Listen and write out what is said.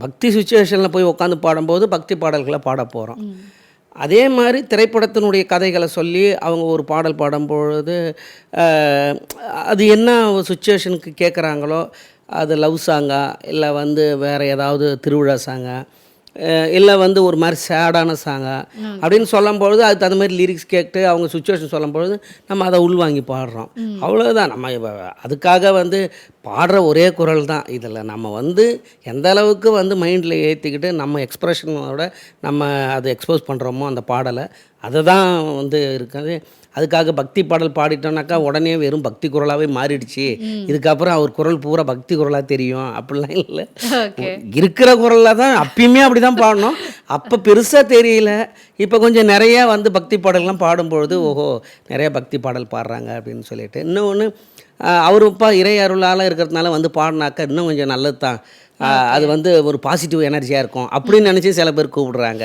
பக்தி சுச்சுவேஷனில் போய் உட்காந்து பாடும்போது பக்தி பாடல்களை பாட போகிறோம். அதே மாதிரி திரைப்படத்தினுடைய கதைகளை சொல்லி அவங்க ஒரு பாடல் பாடும்பொழுது அது என்ன சுச்சுவேஷனுக்கு கேட்குறாங்களோ, அது லவ் சாங்கா இல்லை வேறு ஏதாவது திருவிழா சாங்கா இல்லை ஒரு மாதிரி சேடான சாங்கா அப்படின்னு சொல்லும்பொழுது அதுக்கு தகுந்த மாதிரி லிரிக்ஸ் கேட்டு அவங்க சுச்சுவேஷன் சொல்லும்பொழுது நம்ம அதை உள்வாங்கி பாடுறோம். அவ்வளோதான். நம்ம அதுக்காக பாடுற ஒரே குரல் தான். இதில் நம்ம எந்த அளவுக்கு மைண்டில் ஏற்றிக்கிட்டு நம்ம எக்ஸ்ப்ரெஷனோட நம்ம அதை எக்ஸ்போஸ் பண்ணுறோமோ அந்த பாடலை, அதை தான் இருக்காது. அதுக்காக பக்தி பாடல் பாடிட்டோம்னாக்கா உடனே வெறும் பக்தி குரலாகவே மாறிடுச்சு, இதுக்கப்புறம் அவர் குரல் பூரா பக்தி குரலாக தெரியும் அப்படிலாம் இல்லை. இருக்கிற குரலில் தான் அப்பயுமே அப்படி தான் பாடணும். அப்போ பெருசாக தெரியல. இப்போ கொஞ்சம் நிறையா பக்தி பாடல்கள்லாம் பாடும்பொழுது ஓஹோ நிறையா பக்தி பாடல் பாடுறாங்க அப்படின்னு சொல்லிட்டு. இன்னொன்று அவருப்பா இறை அருளால் இருக்கிறதுனால பாடினாக்கா இன்னும் கொஞ்சம் நல்லது தான். அது ஒரு பாசிட்டிவ் எனர்ஜியாக இருக்கும் அப்படின்னு நினச்சி சில பேர் கூப்பிடுறாங்க.